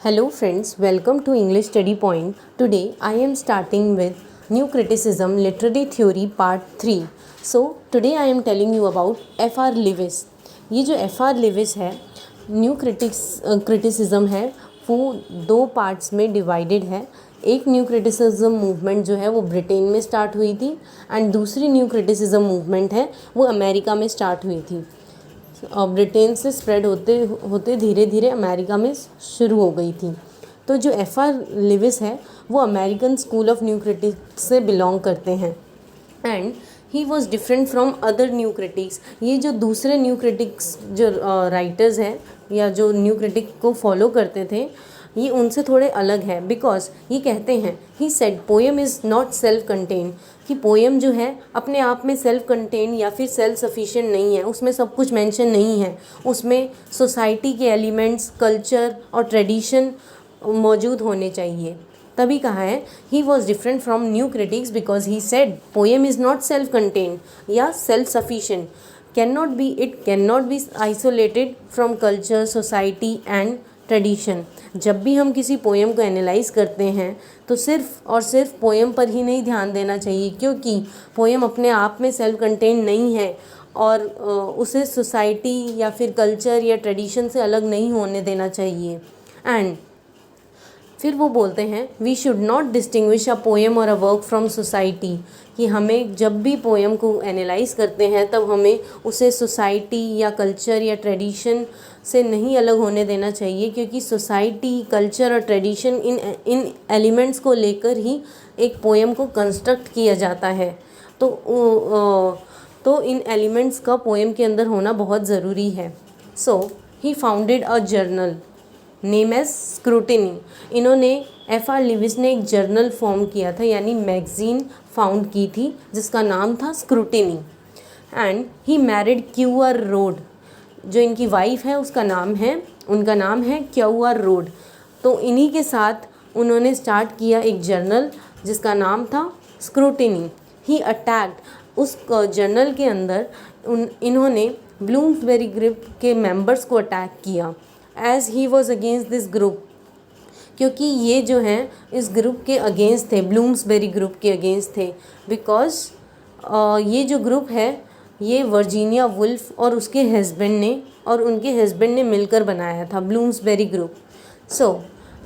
Hello friends, welcome to English Study Point. Today I am starting with New Criticism Literary Theory Part 3. So today I am telling you about F.R. Lewis. ये जो F.R. Lewis है, new criticism है, वो दो parts में divided है. एक new criticism movement जो है वो ब्रिटेन में स्टार्ट हुई थी एंड दूसरी न्यू क्रिटिसिज्म मूवमेंट है वो अमेरिका में स्टार्ट हुई थी. ब्रिटेन से स्प्रेड होते होते धीरे धीरे अमेरिका में शुरू हो गई थी. तो जो F.R. लिविस है वो American school of new critics से बिलोंग करते हैं and he was different from other new critics. ये जो दूसरे न्यू क्रिटिक्स जो राइटर्स हैं या जो न्यू क्रिटिक को फॉलो करते थे ये उनसे थोड़े अलग है. बिकॉज ये कहते हैं ही said poem is not self contain, कि पोएम जो है अपने आप में सेल्फ कंटेन या फिर सेल्फ सफिशिएंट नहीं है, उसमें सब कुछ मेंशन नहीं है, उसमें सोसाइटी के एलिमेंट्स, कल्चर और ट्रेडिशन मौजूद होने चाहिए. तभी कहा है he was different from new critics because he said poem is not self content या self sufficient, can not be isolated from culture, society and tradition. जब भी हम किसी पोएम को एनालाइज करते हैं तो सिर्फ और सिर्फ पोएम पर ही नहीं ध्यान देना चाहिए, क्योंकि पोएम अपने आप में सेल्फ कंटेन नहीं है और उसे सोसाइटी या फिर कल्चर या ट्रेडिशन से अलग नहीं होने देना चाहिए. एंड फिर वो बोलते हैं we should not distinguish a poem और अ वर्क फ्रॉम सोसाइटी, कि हमें जब भी पोएम को एनालाइज करते हैं तब हमें उसे सोसाइटी या कल्चर या ट्रेडिशन से नहीं अलग होने देना चाहिए, क्योंकि सोसाइटी, कल्चर और ट्रेडिशन इन एलिमेंट्स को लेकर ही एक पोएम को कंस्ट्रक्ट किया जाता है. तो इन एलिमेंट्स का पोएम के अंदर होना बहुत ज़रूरी है. सो ही फाउंडेड अ जर्नल नेम एज स्क्रूटिनी. इन्होंने F.R. लिविस ने एक जर्नल फॉर्म किया था, यानी मैगज़ीन फाउंड की थी जिसका नाम था scrutiny. And he married Q.R. Road. जो इनकी वाइफ है उनका नाम है Q.R. रोड. तो इन्हीं के साथ उन्होंने स्टार्ट किया एक जर्नल जिसका नाम था स्क्रूटिनी. ही अटैक्ड, उस जर्नल के अंदर इन्होंने ब्लूम्सबेरी ग्रुप के मेंबर्स को अटैक किया as he was against this group, क्योंकि ये जो हैं इस ग्रुप के अगेंस्ट थे, ब्लूम्सबेरी ग्रुप के अगेंस्ट थे. बिकॉज ये जो ग्रुप है ये वर्जीनिया वुल्फ और उसके हस्बैंड ने मिलकर बनाया था ब्लूम्सबेरी ग्रुप. सो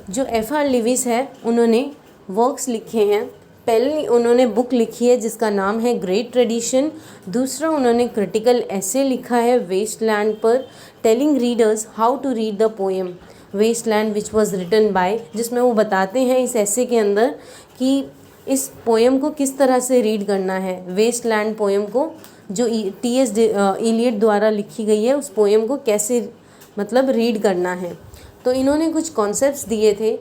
जो F.R. लिविस है उन्होंने वर्क्स लिखे हैं. पहले उन्होंने बुक लिखी है जिसका नाम है ग्रेट ट्रेडिशन. दूसरा उन्होंने क्रिटिकल ऐसे लिखा है वेस्टलैंड पर, telling readers how to read the poem Wasteland which was written by, जिसमें वो बताते हैं इस ऐसे के अंदर कि इस पोएम को किस तरह से रीड करना है. वेस्टलैंड पोएम को जो T.S. इलियट द्वारा लिखी गई है उस पोएम को कैसे रीड करना है. तो इन्होंने कुछ कॉन्सेप्ट्स दिए थे.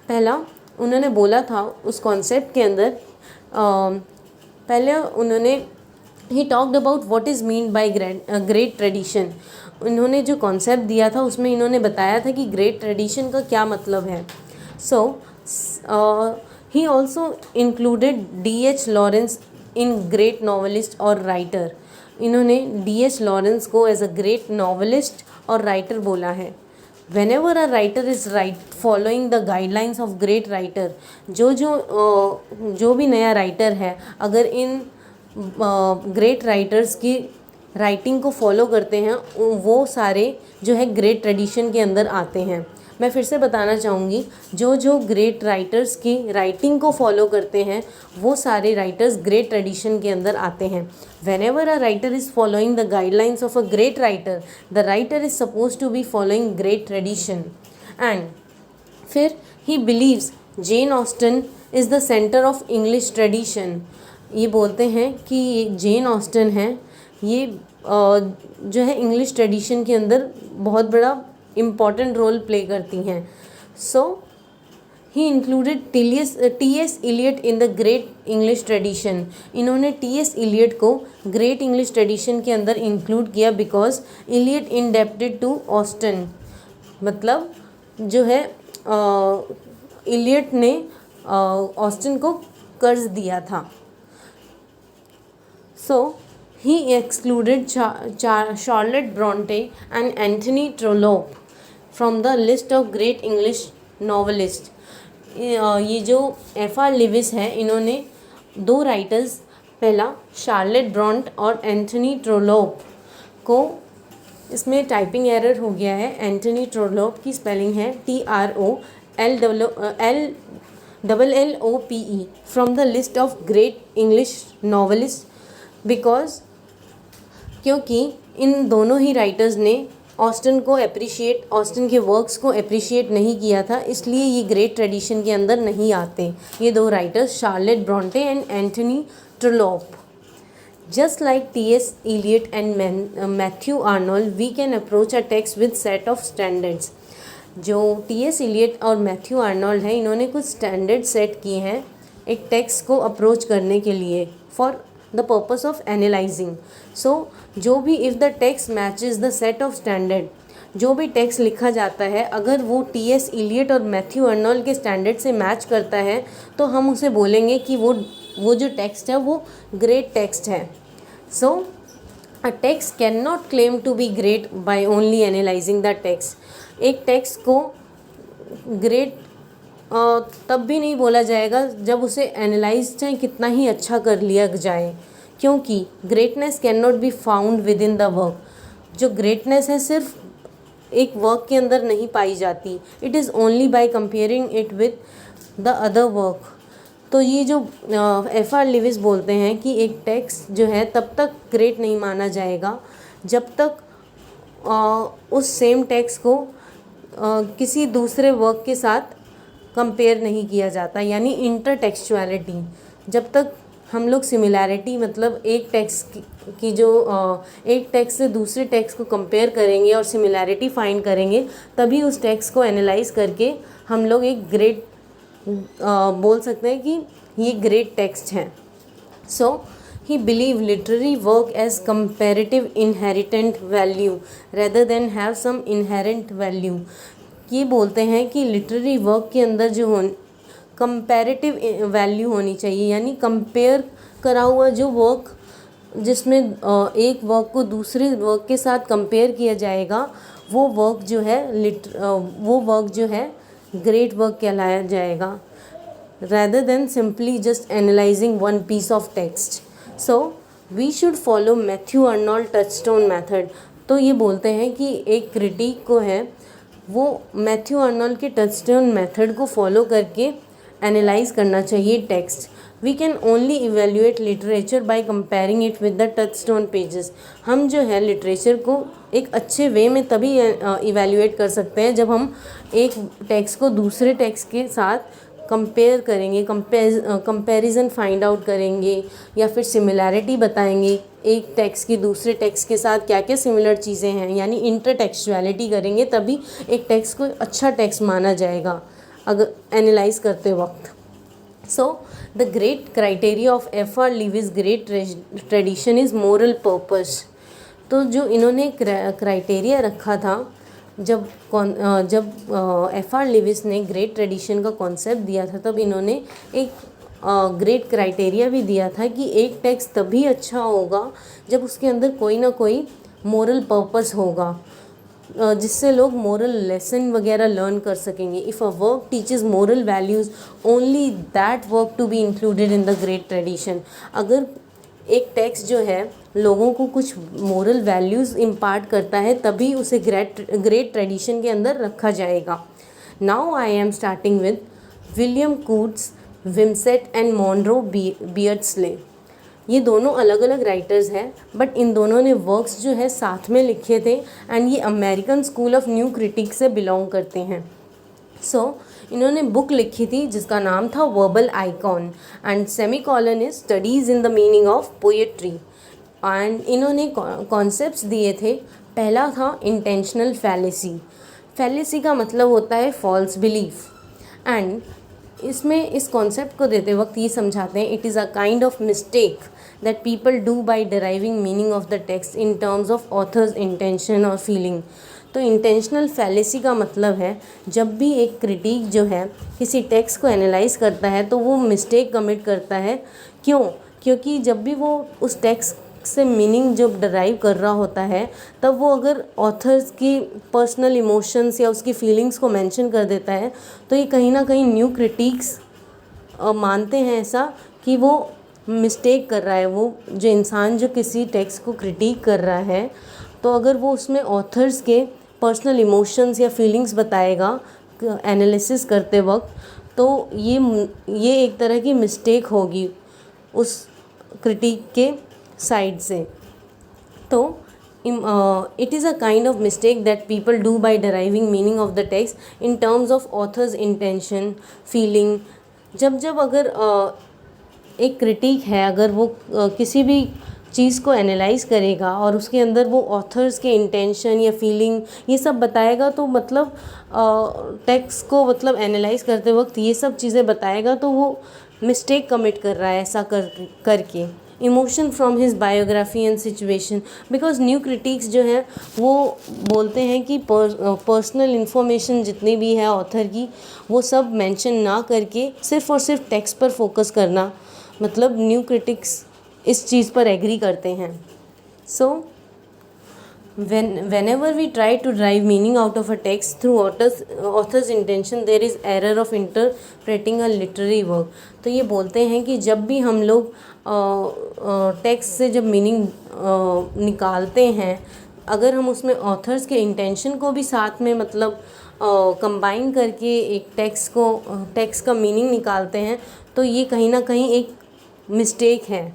पहला उन्होंने बोला था उस कॉन्सेप्ट के अंदर पहले उन्होंने he talked about what is mean by great tradition. उन्होंने जो कॉन्सेप्ट दिया था उसमें इन्होंने बताया था कि ग्रेट ट्रेडिशन का क्या मतलब है. So he also included D.H. Lawrence in great novelist और राइटर. इन्होंने D.H. लॉरेंस को एज अ ग्रेट नॉवलिस्ट और राइटर बोला है. Whenever a writer is following the guidelines of great writer, जो भी नया राइटर है अगर इन ग्रेट राइटर्स की राइटिंग को फॉलो करते हैं वो सारे जो है ग्रेट ट्रेडिशन के अंदर आते हैं. मैं फिर से बताना चाहूँगी, जो ग्रेट राइटर्स की राइटिंग को फॉलो करते हैं वो सारे राइटर्स ग्रेट ट्रेडिशन के अंदर आते हैं. Whenever a writer is following the guidelines of a great writer, the writer is supposed to be following great tradition. And फिर he believes Jane Austen is the center of English tradition. ये बोलते हैं कि Jane Austen है ये जो है English tradition के अंदर बहुत बड़ा इम्पॉर्टेंट रोल प्ले करती हैं. So he included T.S. Eliot in the great English tradition. इन्होंने T.S. इलियट को ग्रेट इंग्लिश ट्रेडिशन के अंदर इंक्लूड किया because Eliot indebted to Austen. मतलब जो है इलियट ने ऑस्टन को कर्ज दिया था. सो he excluded Charlotte Bronte and Anthony Trollope from the list of great English novelist. ये जो F.R. लिविस है, इन्होंने 2 राइटर्स, पहला शार्लेट ब्रॉन्ट और एंथनी ट्रोलोप को, इसमें टाइपिंग एरर हो गया है, एंथनी ट्रोलोप की स्पेलिंग है TROLLOPE, from the list of great English novelist, because क्योंकि इन दोनों ही राइटर्स ने ऑस्टन के वर्क्स को अप्रिशिएट नहीं किया था, इसलिए ये ग्रेट ट्रेडिशन के अंदर नहीं आते, ये 2 writers Charlotte Bronte and Anthony Trollope. Just like T.S. Eliot and Matthew Arnold, we can approach a text with set of standards. जो T.S. Eliot और मैथ्यू आर्नोल्ड हैं, इन्होंने कुछ स्टैंडर्ड सेट किए हैं एक टेक्स्ट को अप्रोच करने के लिए, for the purpose of analysing. So जो भी if the text matches the set of standard, जो भी टेक्स्ट लिखा जाता है अगर वो T.S. Eliot और मैथ्यू आर्नोल्ड के स्टैंडर्ड से मैच करता है तो हम उसे बोलेंगे कि वो जो टेक्स्ट है वो ग्रेट टेक्स्ट है। So a text can not claim to be great by only analysing the text. एक टेक्स्ट को ग्रेट तब भी नहीं बोला जाएगा जब उसे एनालाइज चाहे कितना ही अच्छा कर लिया जाए, क्योंकि greatness can not be found with in the work. जो ग्रेटनेस है सिर्फ एक वर्क के अंदर नहीं पाई जाती, it is only by comparing it with the other work. तो ये जो F.R. लिविस बोलते हैं कि एक टेक्स्ट जो है तब तक ग्रेट नहीं माना जाएगा जब तक उस सेम टेक्स्ट को किसी दूसरे वर्क के साथ कंपेयर नहीं किया जाता, यानी इंटरटेक्सचुअलिटी। जब तक हम लोग सिमिलैरिटी, मतलब एक टेक्स्ट की जो एक टेक्स्ट से दूसरे टेक्स्ट को कंपेयर करेंगे और सिमिलैरिटी फाइंड करेंगे, तभी उस टेक्स्ट को एनालाइज करके हम लोग एक ग्रेट बोल सकते हैं कि ये ग्रेट टेक्स्ट हैं। So he believe literary work as comparative inherent value rather than have some inherent value. ये बोलते हैं कि लिटरेरी वर्क के अंदर जो कंपेरेटिव वैल्यू होनी चाहिए, यानी कंपेयर करा हुआ जो वर्क जिसमें एक वर्क को दूसरे वर्क के साथ कंपेयर किया जाएगा, वो वर्क जो है ग्रेट वर्क कहलाया जाएगा, rather than simply just analyzing one piece of text. So we should follow Matthew Arnold touchstone method. तो ये बोलते हैं कि एक क्रिटिक को है वो मैथ्यू अर्नोल्ड के टचस्टोन मेथड को फॉलो करके एनालाइज करना चाहिए text. We can only evaluate literature by comparing it with the touchstone pages. हम जो है लिटरेचर को एक अच्छे वे में तभी इवेल्यूएट कर सकते हैं जब हम एक टेक्स्ट को दूसरे टेक्स्ट के साथ कंपेयर करेंगे, कंपैरिजन फाइंड आउट करेंगे, या फिर सिमिलैरिटी बताएंगे एक टेक्स्ट की दूसरे टेक्स्ट के साथ क्या क्या सिमिलर चीज़ें हैं, यानी इंटरटेक्सचुअलिटी करेंगे, तभी एक टेक्स्ट को अच्छा टेक्स्ट माना जाएगा अगर एनालाइज करते वक्त। So the great criteria of F.R. Lewis great tradition is moral purpose. तो जो इन्होंने क्राइटेरिया रखा था जब F.R. लिविस ने ग्रेट ट्रेडिशन का कॉन्सेप्ट दिया था, तब इन्होंने एक ग्रेट क्राइटेरिया भी दिया था कि एक टेक्स्ट तभी अच्छा होगा जब उसके अंदर कोई ना कोई मोरल पर्पस होगा, जिससे लोग मोरल लेसन वगैरह लर्न कर सकेंगे। If a work teaches moral values only that work to be included in the great tradition. अगर एक टेक्स्ट जो है लोगों को कुछ मोरल वैल्यूज़ इम्पार्ट करता है, तभी उसे ग्रेट ट्रेडिशन के अंदर रखा जाएगा। Now I am starting with William कूट्स, विमसेट एंड मॉनरो बियर्डस्ले। ये दोनों अलग अलग राइटर्स हैं, बट इन दोनों ने वर्क्स जो है साथ में लिखे थे, एंड ये American school of new critic से बिलोंग करते हैं। सो इन्होंने बुक लिखी थी जिसका नाम था verbal icon, and semicolon is studies in the meaning of poetry. And इन्होंने कॉन्सेप्ट्स दिए थे। पहला था इंटेंशनल फैलेसी। फैलेसी का मतलब होता है फॉल्स बिलीफ, एंड इसमें इस कॉन्सेप्ट को देते वक्त ये समझाते हैं it is a kind of mistake that people do by deriving meaning of the text in terms of author's intention और फीलिंग। तो इंटेंशनल फैलेसी का मतलब है जब भी एक क्रिटिक जो है किसी टेक्स्ट को एनालाइज करता है तो वो मिस्टेक कमिट करता है। क्योंकि जब भी वो उस टेक्स्ट से मीनिंग जब डराइव कर रहा होता है तब वो अगर ऑथर्स की पर्सनल इमोशंस या उसकी फीलिंग्स को मेंशन कर देता है तो ये कहीं ना कहीं न्यू क्रिटिक्स मानते हैं ऐसा कि वो मिस्टेक कर रहा है। वो जो इंसान जो किसी टेक्स्ट को क्रिटिक कर रहा है तो अगर वो उसमें ऑथर्स के पर्सनल इमोशंस या फीलिंग्स बताएगा एनालिसिस करते वक्त तो ये एक तरह की मिस्टेक होगी उस क्रिटिक के साइड से। तो it is a kind of mistake that people do by deriving meaning of the text in terms of author's intention, feeling। जब अगर एक क्रिटिक है अगर वो किसी भी चीज़ को एनालाइज करेगा और उसके अंदर वो ऑथर्स के इंटेंशन या फीलिंग ये सब बताएगा तो मतलब टेक्स्ट को मतलब एनालाइज करते वक्त ये सब चीज़ें बताएगा तो वो मिस्टेक कमिट कर रहा है ऐसा करके। Emotion from his biography and situation, because new critics जो हैं वो बोलते हैं कि पर्सनल इन्फॉर्मेशन जितनी भी है ऑथर की वो सब मेंशन ना करके सिर्फ़ और सिर्फ टेक्स्ट पर फोकस करना, मतलब न्यू क्रिटिक्स इस चीज़ पर एग्री करते हैं। सो whenever we try to derive meaning out of a text through author's intention, there is error of interpreting a literary work। तो ये बोलते हैं कि जब भी हम लोग टेक्स्ट से जब मीनिंग निकालते हैं अगर हम उसमें ऑथर्स के इंटेंशन को भी साथ में मतलब कंबाइन करके एक टेक्स्ट का मीनिंग निकालते हैं तो ये कहीं ना कहीं एक मिस्टेक है।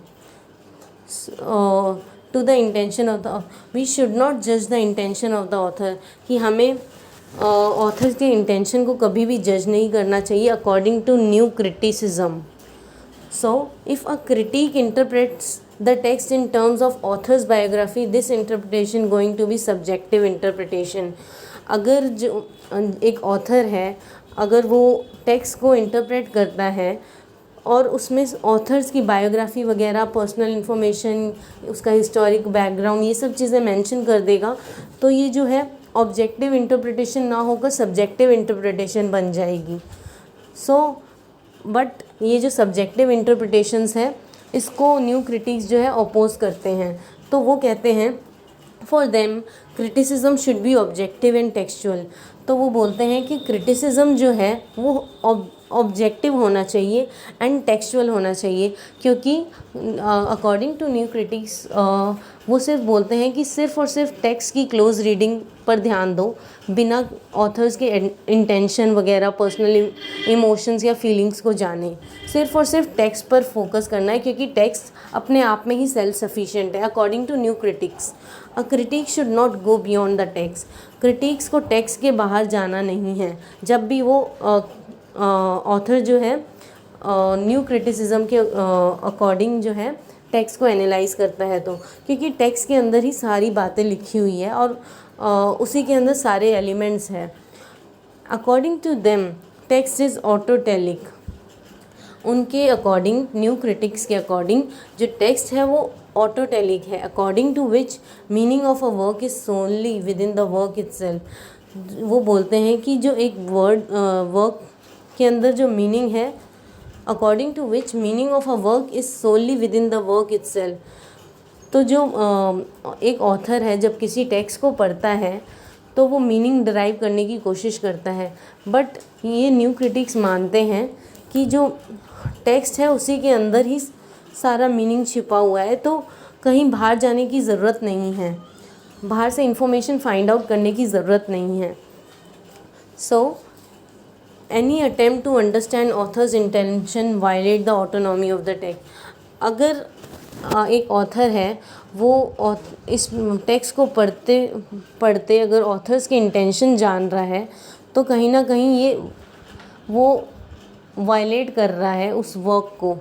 To the intention of the we should not जज the intention of the author, कि हमें ऑथर के इंटेंशन को कभी भी जज नहीं करना चाहिए according to new criticism. So if a critic interprets the text in terms of author's biography, this interpretation going to be subjective interpretation. अगर जो एक ऑथर है अगर वो टेक्स्ट को इंटरप्रेट करता है और उसमें ऑथर्स की बायोग्राफी वगैरह पर्सनल इन्फॉर्मेशन उसका हिस्टोरिक बैकग्राउंड ये सब चीज़ें मेंशन कर देगा तो ये जो है ऑब्जेक्टिव इंटरप्रिटेशन ना होकर सब्जेक्टिव इंटरप्रिटेशन बन जाएगी। बट ये जो सब्जेक्टिव इंटरप्रिटेशंस है इसको न्यू क्रिटिक्स जो है अपोज करते हैं। तो वो कहते हैं for them criticism should be objective and textual. तो वो बोलते हैं कि क्रिटिसिज्म जो है वो ऑब्जेक्टिव होना चाहिए एंड टेक्सचुअल होना चाहिए, क्योंकि अकॉर्डिंग टू न्यू क्रिटिक्स वो सिर्फ बोलते हैं कि सिर्फ और सिर्फ टेक्स्ट की क्लोज रीडिंग पर ध्यान दो बिना ऑथर्स के इंटेंशन वगैरह पर्सनल इमोशंस या फीलिंग्स को जाने, सिर्फ और सिर्फ टेक्स्ट पर फोकस करना है क्योंकि टेक्स्ट अपने आप में ही सेल्फ सफिशिएंट है according to new critics. A critic should not go beyond the text. Critics को टेक्स्ट के बाहर जाना नहीं है जब भी वो ऑथर जो है न्यू क्रिटिसिज्म के अकॉर्डिंग जो है टेक्स्ट को एनालाइज करता है, तो क्योंकि टेक्स्ट के अंदर ही सारी बातें लिखी हुई है और उसी के अंदर सारे एलिमेंट्स हैं। According to them text is autotelic. उनके अकॉर्डिंग न्यू क्रिटिक्स के अकॉर्डिंग जो टेक्स्ट है वो ऑटोटेलिक है, according to which meaning of a work is solely within the work itself. वो बोलते हैं कि जो एक वर्क के अंदर जो मीनिंग है according to which meaning of a work is solely within the work itself. तो जो एक ऑथर है जब किसी टेक्स्ट को पढ़ता है तो वो मीनिंग डराइव करने की कोशिश करता है, बट ये न्यू क्रिटिक्स मानते हैं कि जो टेक्स्ट है उसी के अंदर ही सारा मीनिंग छिपा हुआ है, तो कहीं बाहर जाने की ज़रूरत नहीं है, बाहर से इंफॉर्मेशन फाइंड आउट करने की ज़रूरत नहीं है। So any attempt to understand author's intention violate the autonomy of the text. अगर एक ऑथर है वो इस टेक्स्ट को पढ़ते अगर ऑथर्स के इंटेंशन जान रहा है तो कहीं ना कहीं ये वो वायलेट कर रहा है उस वर्क को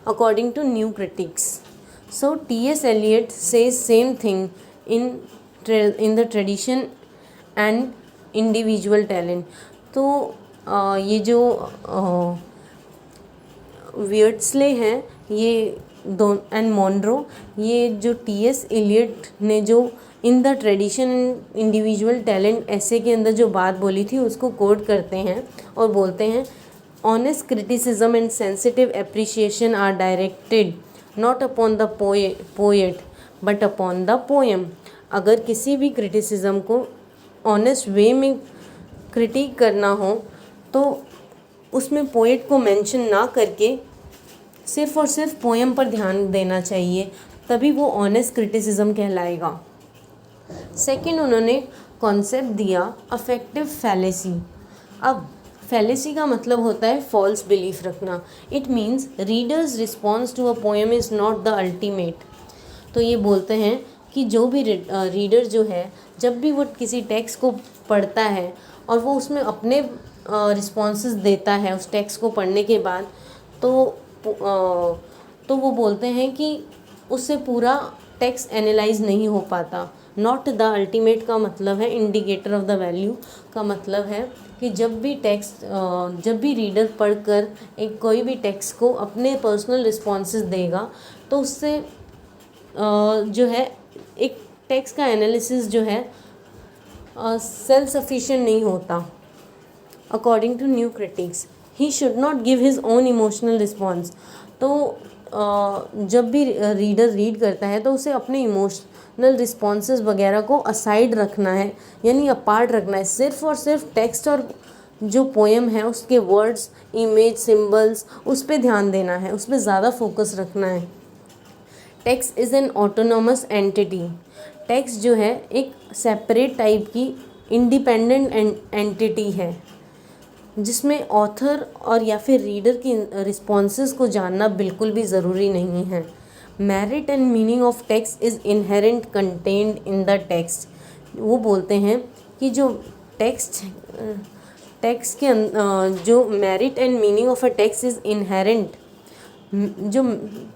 according to new critics. So T.S. Eliot says same thing in the tradition and individual talent। तो ये जो वियर्ट्सले हैं ये एंड मॉनरो, ये जो T.S. Eliot ने जो in the tradition and individual talent ऐसे के अंदर जो बात बोली थी उसको कोट करते हैं और बोलते हैं honest criticism and sensitive appreciation are directed not upon the poet but upon the poem. अगर किसी भी क्रिटिसिज्म को ऑनेस्ट वे में क्रिटिक करना हो तो उसमें पोएट को मेंशन ना करके सिर्फ़ और सिर्फ पोएम पर ध्यान देना चाहिए, तभी वो ऑनेस्ट क्रिटिसिज्म कहलाएगा। सेकंड, उन्होंने कॉन्सेप्ट दिया अफेक्टिव फैलेसी। अब फैलेसी का मतलब होता है फॉल्स बिलीफ रखना। It means reader's response to a poem is not the ultimate. तो ये बोलते हैं कि जो भी रीडर जो है, जब भी वो किसी टेक्स्ट को पढ़ता है और वो उसमें अपने रिस्पॉन्सेस देता है उस टेक्स्ट को पढ़ने के बाद, तो वो बोलते हैं कि उससे पूरा टेक्स्ट एनालाइज नहीं हो पाता। नॉट द अल्टीमेट का मतलब है इंडिकेटर ऑफ द वैल्यू का मतलब है कि जब भी रीडर पढ़कर एक कोई भी टेक्स्ट को अपने पर्सनल रिस्पॉन्सेस देगा तो उससे जो है एक टेक्स्ट का एनालिसिस जो है सेल्फ सफिशिएंट नहीं होता। According to new critics, he should not give his own emotional response. तो जब भी रीडर रीड करता है तो उसे अपने इमोशनल रिस्पॉन्सेस वगैरह को असाइड रखना है, यानी अपार्ट रखना है। सिर्फ और सिर्फ टेक्स्ट और जो पोएम है उसके वर्ड्स, इमेज, सिंबल्स, उस पर ध्यान देना है, उस पर ज़्यादा फोकस रखना है। Text is an autonomous entity. Text जो है एक सेपरेट टाइप की इंडिपेंडेंट एंटिटी है जिसमें ऑथर और या फिर रीडर की रिस्पॉन्सेस को जानना बिल्कुल भी ज़रूरी नहीं है। Merit and meaning of text is inherent contained in the text. वो बोलते हैं कि जो टेक्स्ट के जो merit and meaning of a text is inherent, जो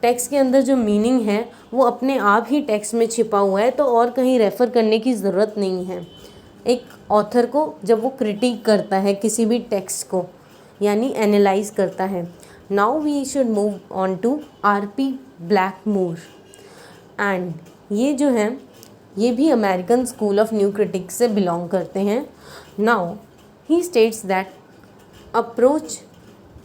टेक्स्ट के अंदर जो मीनिंग है वो अपने आप ही टेक्स्ट में छिपा हुआ है, तो और कहीं रेफ़र करने की ज़रूरत नहीं है। एक ऑथर को जब वो क्रिटिक करता है किसी भी टेक्स्ट को, यानी एनालाइज करता है। Now we should move on to R.P. Blackmur. And ये जो हैं ये भी American school of new critics से बिलोंग करते हैं। Now he states that approach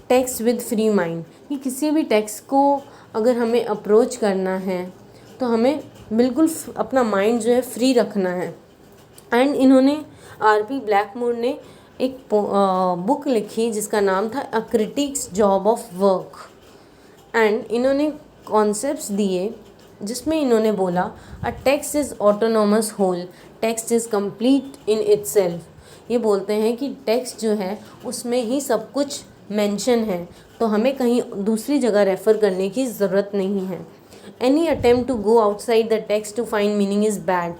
text with free mind, कि किसी भी टेक्स्ट को अगर हमें अप्रोच करना है तो हमें बिल्कुल अपना माइंड जो है फ्री रखना है। एंड इन्होंने R.P. ब्लैकमोर ने एक बुक लिखी जिसका नाम था a critics job of work. And इन्होंने कॉन्सेप्ट्स दिए जिसमें इन्होंने बोला a text is autonomous whole, text is complete in itself. ये बोलते हैं कि टेक्स्ट जो है उसमें ही सब कुछ मेंशन है, तो हमें कहीं दूसरी जगह रेफ़र करने की ज़रूरत नहीं है। Any attempt to go outside the text to find meaning is bad.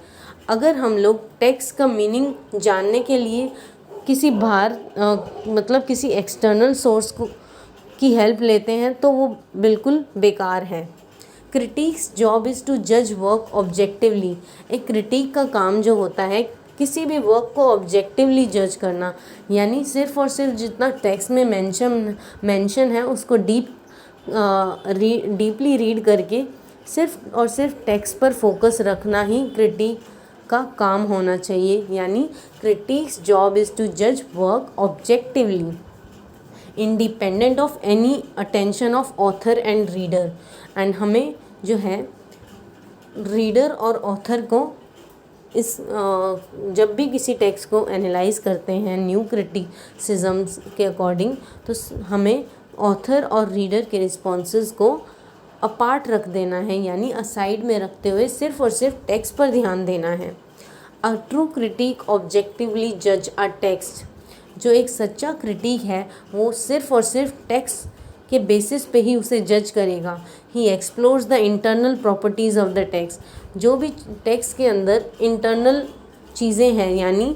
अगर हम लोग टेक्स्ट का मीनिंग जानने के लिए किसी मतलब किसी एक्सटर्नल सोर्स की हेल्प लेते हैं तो वो बिल्कुल बेकार है। क्रिटिक्स जॉब इज़ टू जज वर्क ऑब्जेक्टिवली। एक क्रिटिक का काम जो होता है किसी भी वर्क को ऑब्जेक्टिवली जज करना, यानी सिर्फ़ और सिर्फ जितना टेक्स्ट में मेंशन है उसको डीपली रीड करके सिर्फ और सिर्फ टेक्स्ट पर फोकस रखना ही क्रिटिक का काम होना चाहिए। यानी क्रिटिक्स जॉब इज़ टू जज work objectively independent of any attention of author and reader. And हमें जो है रीडर और ऑथर को जब भी किसी टेक्स्ट को एनालाइज करते हैं न्यू क्रिटिसिज्म के अकॉर्डिंग, तो हमें ऑथर और रीडर के रिस्पॉन्सेस को अपार्ट रख देना है, यानी असाइड में रखते हुए सिर्फ और सिर्फ टेक्स्ट पर ध्यान देना है। अ ट्रू क्रिटिक ऑब्जेक्टिवली जज अ टेक्स्ट। जो एक सच्चा क्रिटिक है वो सिर्फ और सिर्फ टेक्स्ट के बेसिस पे ही उसे जज करेगा। He explores the internal properties of the text. जो भी टेक्स्ट के अंदर इंटरनल चीज़ें हैं, यानी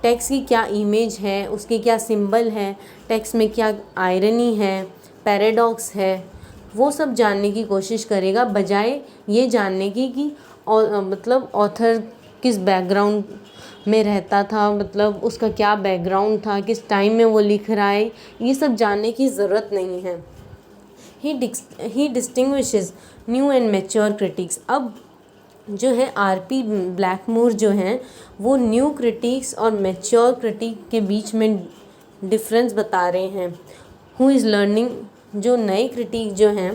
टेक्स्ट की क्या इमेज है, उसके क्या सिंबल है, टेक्स्ट में क्या आयरनी है, पैराडॉक्स है, वो सब जानने की कोशिश करेगा, बजाय ये जानने की कि मतलब ऑथर किस बैकग्राउंड में रहता था, मतलब उसका क्या बैकग्राउंड था, किस टाइम में वो लिख रहा है, ये सब जानने की ज़रूरत नहीं है। He distinguishes new and mature critics. अब जो है R.P. ब्लैकमोर जो हैं वो न्यू क्रिटिक्स और मैच्योर क्रिटिक के बीच में डिफरेंस बता रहे हैं। हु इज़ लर्निंग, जो नए क्रिटिक जो हैं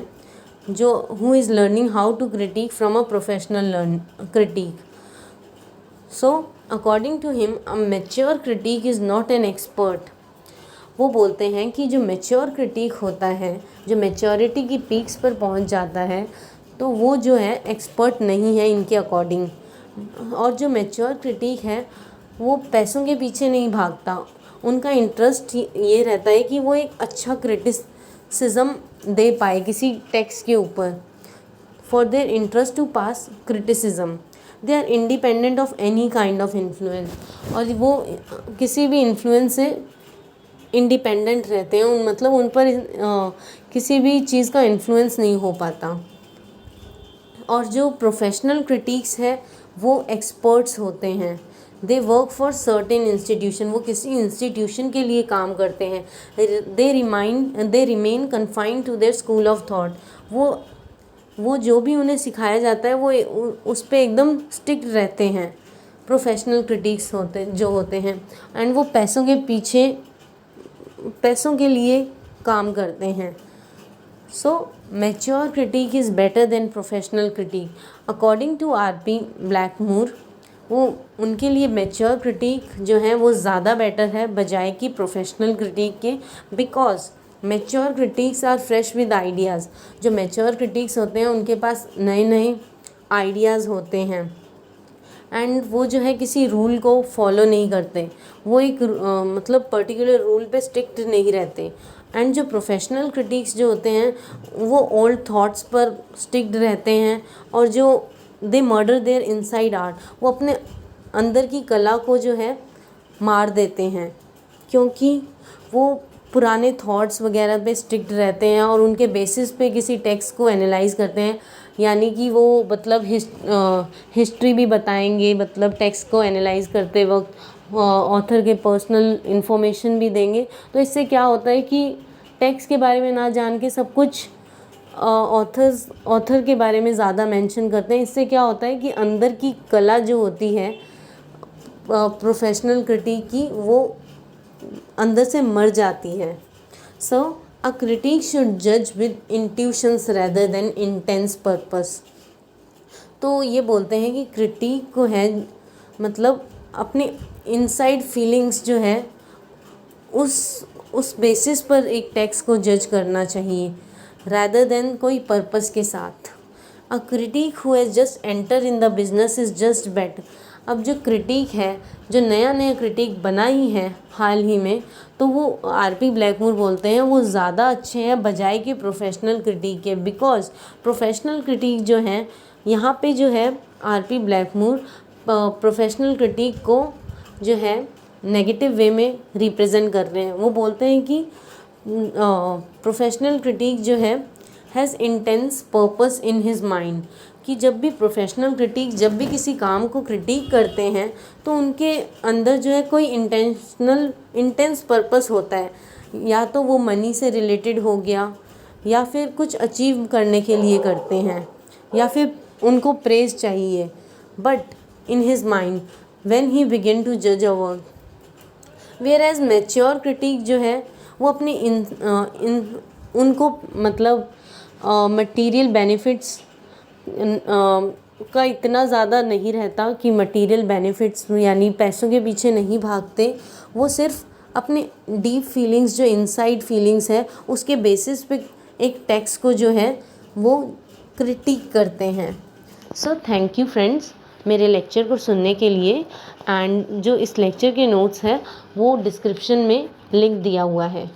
जो who is learning how to critic from a professional critic. So according to him a mature critic is not an expert. वो बोलते हैं कि जो मैच्योर क्रिटिक होता है, जो मैच्योरिटी की पीक्स पर पहुंच जाता है, तो वो जो है एक्सपर्ट नहीं है इनके अकॉर्डिंग. और जो मैच्योर क्रिटिक है वो पैसों के पीछे नहीं भागता. उनका इंटरेस्ट ये रहता है कि वो एक अच्छा क्रिटिसिज्म दे पाए किसी टेक्स्ट के ऊपर. For their interest to pass criticism they are independent of any kind of influence. और वो किसी भी इन्फ्लुएंस से इंडिपेंडेंट रहते हैं. मतलब उन पर किसी भी चीज़ का इन्फ्लुएंस नहीं हो पाता. और जो प्रोफेशनल क्रिटिक्स है वो एक्सपर्ट्स होते हैं. They work for certain institution. वो किसी इंस्टीट्यूशन के लिए काम करते हैं. They remain confined to their school of thought. वो जो भी उन्हें सिखाया जाता है वो उस पर एकदम स्ट्रिक्ट रहते हैं. प्रोफेशनल क्रिटिक्स होते हैं एंड वो पैसों के लिए काम करते हैं. So mature critic is better than professional critic. According to R.P. Blackmore, वो उनके लिए मैच्योर क्रिटिक जो है वो ज़्यादा बेटर है बजाय कि प्रोफेशनल क्रिटिक के. Because mature critics are fresh with ideas. जो मैच्योर क्रिटिक्स होते हैं उनके पास नए नए आइडियाज़ होते हैं एंड वो जो है किसी रूल को फॉलो नहीं करते. वो एक मतलब पर्टिकुलर रूल पे स्ट्रिक्ट नहीं रहते. एंड जो प्रोफेशनल क्रिटिक्स जो होते हैं वो ओल्ड थॉट्स पर स्टिक्ड रहते हैं. और जो दे मर्डर देयर इनसाइड आर्ट. वो अपने अंदर की कला को जो है मार देते हैं क्योंकि वो पुराने थॉट्स वगैरह पे स्टिक्ड रहते हैं और उनके बेसिस पे किसी टेक्स्ट को एनालाइज करते हैं. यानी कि वो मतलब हिस्ट्री भी बताएंगे. मतलब टेक्स्ट को एनालाइज करते वक्त ऑथर के पर्सनल इन्फॉर्मेशन भी देंगे. तो इससे क्या होता है कि टेक्स्ट के बारे में ना जान के सब कुछ ऑथर के बारे में ज़्यादा मेंशन करते हैं. इससे क्या होता है कि अंदर की कला जो होती है प्रोफेशनल क्रिटिक की वो अंदर से मर जाती है. सो अ क्रिटिक शुड जज with intuitions rather than intense purpose. तो ये बोलते हैं कि क्रिटिक को है मतलब अपने इनसाइड फीलिंग्स जो है उस बेसिस पर एक टेक्स्ट को जज करना चाहिए रैदर देन कोई पर्पस के साथ. अ critic who has just enter in the business is just better. अब जो क्रिटिक है जो नया क्रिटिक बना ही है हाल ही में, तो वो R.P. ब्लैकमूर बोलते हैं वो ज़्यादा अच्छे हैं बजाय कि प्रोफेशनल क्रिटिक के. बिकॉज प्रोफेशनल क्रिटिक जो हैं यहाँ पे जो है R.P. ब्लैकमूर प्रोफेशनल क्रिटिक को जो है नेगेटिव वे में रिप्रेजेंट कर रहे हैं. वो बोलते हैं कि प्रोफेशनल क्रिटिक जो है has intense purpose in his mind. कि जब भी प्रोफेशनल क्रिटिक जब भी किसी काम को क्रिटिक करते हैं तो उनके अंदर जो है कोई इंटेंस पर्पस होता है. या तो वो मनी से रिलेटेड हो गया या फिर कुछ अचीव करने के लिए करते हैं या फिर उनको प्रेज चाहिए. But in his mind when he begin to जज a work. Whereas mature critic जो है वो अपने उनको मतलब मटेरियल बेनिफिट्स का इतना ज़्यादा नहीं रहता कि मटेरियल बेनिफिट्स यानी पैसों के पीछे नहीं भागते. वो सिर्फ अपने डीप फीलिंग्स जो इनसाइड फीलिंग्स है उसके बेसिस पे एक टेक्स्ट को जो है वो क्रिटिक करते हैं. सो थैंक यू फ्रेंड्स मेरे लेक्चर को सुनने के लिए. एंड जो इस लेक्चर के नोट्स हैं वो डिस्क्रिप्शन में लिंक दिया हुआ है.